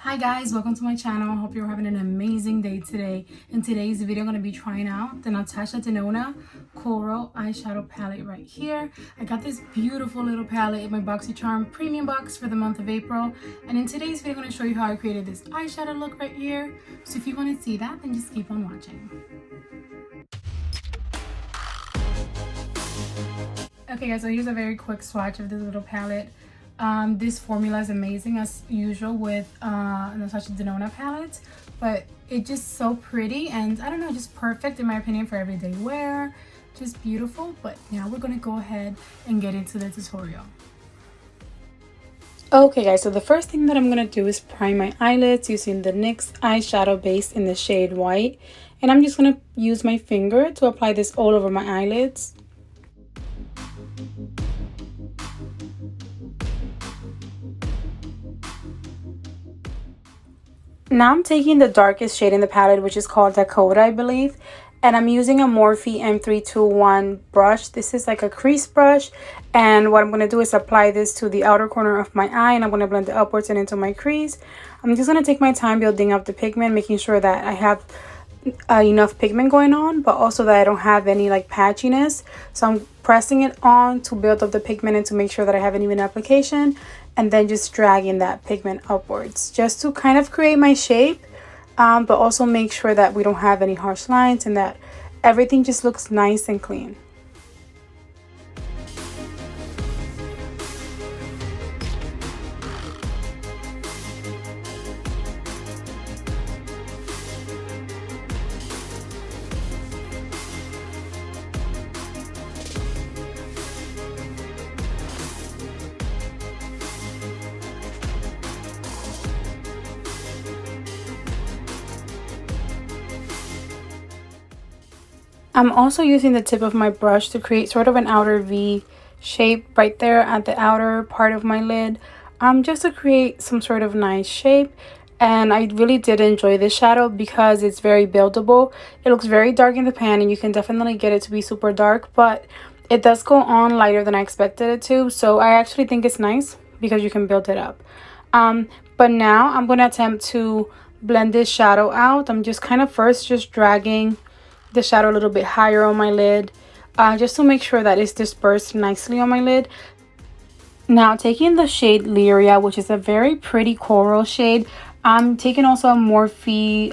Hi guys, welcome to my channel. I hope you're having an amazing day today. In today's video, I'm going to be trying out the Natasha Denona Coral Eyeshadow Palette right here. I got this beautiful little palette in my Boxycharm premium box for the month of April. And in today's video, I'm going to show you how I created this eyeshadow look right here. So if you want to see that, then just keep on watching. Okay guys, so here's a very quick swatch of this little palette. This formula is amazing as usual with Natasha Denona palettes, but it's just so pretty and I don't know, just perfect in my opinion for everyday wear. Just beautiful. But now we're gonna go ahead and get into the tutorial. Okay guys, so the first thing that I'm gonna do is prime my eyelids using the NYX eyeshadow base in the shade white, and I'm just gonna use my finger to apply this all over my eyelids. Now I'm taking the darkest shade in the palette, which is called Dakota, I believe. And I'm using a Morphe M321 brush. This is like a crease brush. And what I'm going to do is apply this to the outer corner of my eye. And I'm going to blend it upwards and into my crease. I'm just going to take my time building up the pigment, making sure that I have enough pigment going on, but also that I don't have any like patchiness. So I'm pressing it on to build up the pigment and to make sure that I have an even application, and then just dragging that pigment upwards just to kind of create my shape, but also make sure that we don't have any harsh lines and that everything just looks nice and clean. I'm also using the tip of my brush to create sort of an outer V shape right there at the outer part of my lid, just to create some sort of nice shape. And I really did enjoy this shadow because it's very buildable. It looks very dark in the pan and you can definitely get it to be super dark, but it does go on lighter than I expected it to. So I actually think it's nice because you can build it up. But now I'm going to attempt to blend this shadow out. I'm just kind of first just dragging the shadow a little bit higher on my lid, just to make sure that it's dispersed nicely on my lid. Now taking the shade Lyria, which is a very pretty coral shade, I'm taking also a Morphe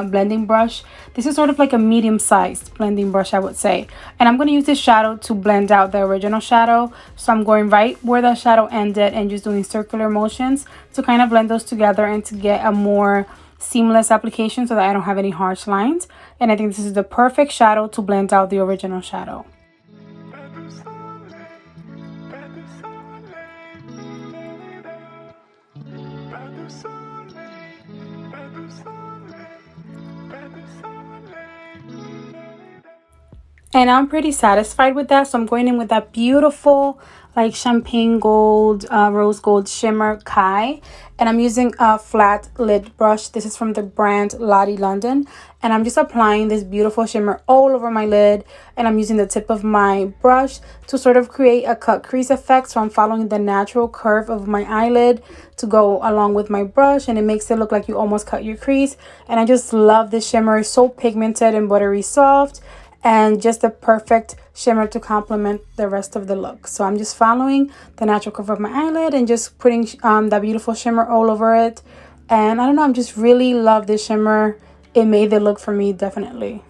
blending brush. This is sort of like a medium-sized blending brush, I would say, and I'm going to use this shadow to blend out the original shadow. So I'm going right where the shadow ended and just doing circular motions to kind of blend those together and to get a more seamless application so that I don't have any harsh lines. And I think this is the perfect shadow to blend out the original shadow. And I'm pretty satisfied with that, so I'm going in with that beautiful like champagne gold, rose gold shimmer Kai, and I'm using a flat lid brush. This is from the brand Lottie London, and I'm just applying this beautiful shimmer all over my lid, and I'm using the tip of my brush to sort of create a cut crease effect. So I'm following the natural curve of my eyelid to go along with my brush, and it makes it look like you almost cut your crease. And I just love this shimmer. It's so pigmented and buttery soft, and just the perfect shimmer to complement the rest of the look. So I'm just following the natural curve of my eyelid and just putting that beautiful shimmer all over it. And I don't know, I'm just really love this shimmer. It made the look for me, definitely.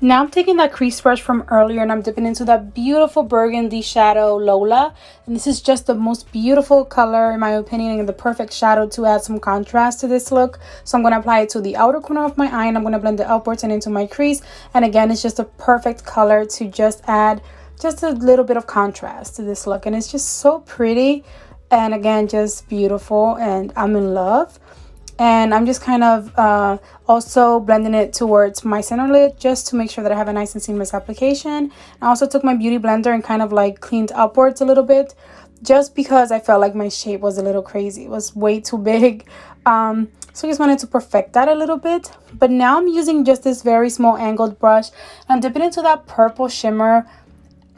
Now I'm taking that crease brush from earlier and I'm dipping into that beautiful burgundy shadow Lola. And this is just the most beautiful color in my opinion, and the perfect shadow to add some contrast to this look. So I'm going to apply it to the outer corner of my eye and I'm going to blend it upwards and into my crease. And again, it's just a perfect color to just add just a little bit of contrast to this look. And it's just so pretty. And again, just beautiful, and I'm in love. And I'm just kind of also blending it towards my center lid just to make sure that I have a nice and seamless application. I also took my beauty blender and kind of like cleaned upwards a little bit just because I felt like my shape was a little crazy. It was way too big. So I just wanted to perfect that a little bit. But now I'm using just this very small angled brush. And I'm dipping into that purple shimmer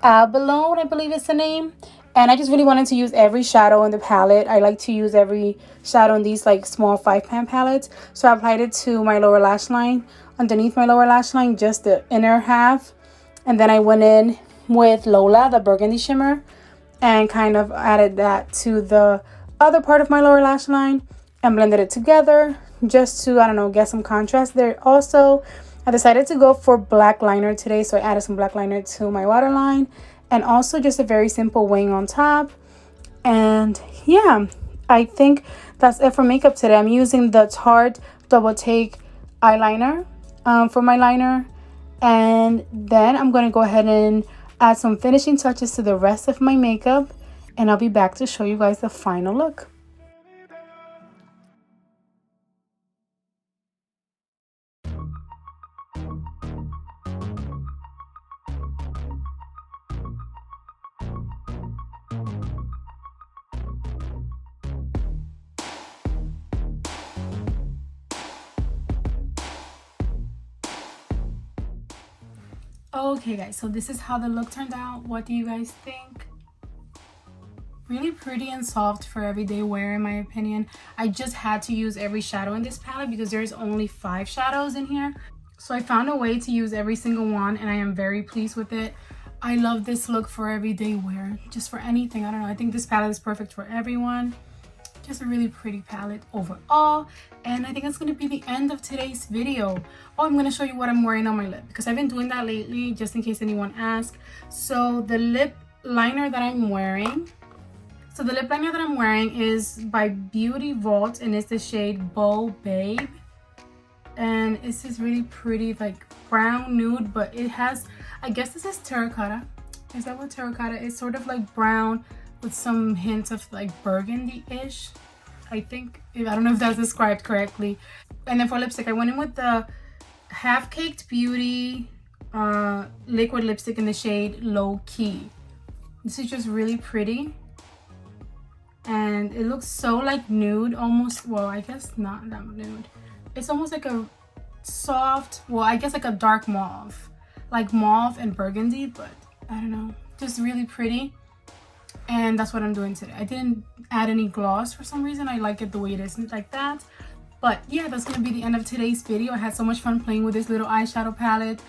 Abalone, I believe is the name. And I just really wanted to use every shadow in the palette. I like to use every shadow in these like small 5-pan palettes. So I applied it to my lower lash line, underneath my lower lash line, just the inner half. And then I went in with Lola, the burgundy shimmer, and kind of added that to the other part of my lower lash line and blended it together just to, I don't know, get some contrast there. Also, I decided to go for black liner today, so I added some black liner to my waterline. And also just a very simple wing on top. And yeah, I think that's it for makeup today. I'm using the Tarte Double Take eyeliner for my liner. And then I'm going to go ahead and add some finishing touches to the rest of my makeup. And I'll be back to show you guys the final look. Okay guys, so this is how the look turned out. What do you guys think? Really pretty and soft for everyday wear in my opinion. I just had to use every shadow in this palette because there's only 5 shadows in here. So I found a way to use every single one and I am very pleased with it. I love this look for everyday wear, just for anything. I don't know, I think this palette is perfect for everyone. Just a really pretty palette overall. And I think that's going to be the end of today's video. Oh, I'm going to show you what I'm wearing on my lip because I've been doing that lately just in case anyone asks. So the lip liner that I'm wearing is by Beauty Vault and it's the shade Bow Babe. And it's this really pretty like brown nude, but it has, I guess this is terracotta. Is that what terracotta is? Sort of like brown with some hints of like burgundy-ish, I think. I don't know if that's described correctly. And then for lipstick, I went in with the Half Caked Beauty liquid lipstick in the shade Low Key. This is just really pretty. And it looks so like nude, almost, well, I guess not that nude. It's almost like a soft, well, I guess like a dark mauve. Like mauve and burgundy, but I don't know. Just really pretty. And that's what I'm doing today. I didn't add any gloss for some reason. I like it the way it is, like that. But yeah, that's gonna be the end of today's video. I had so much fun playing with this little eyeshadow palette,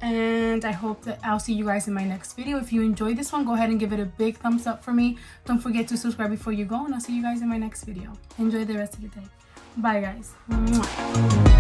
and I hope that I'll see you guys in my next video. If you enjoyed this one, go ahead and give it a big thumbs up for me. Don't forget to subscribe before you go, and I'll see you guys in my next video. Enjoy the rest of the day. Bye guys. Mwah.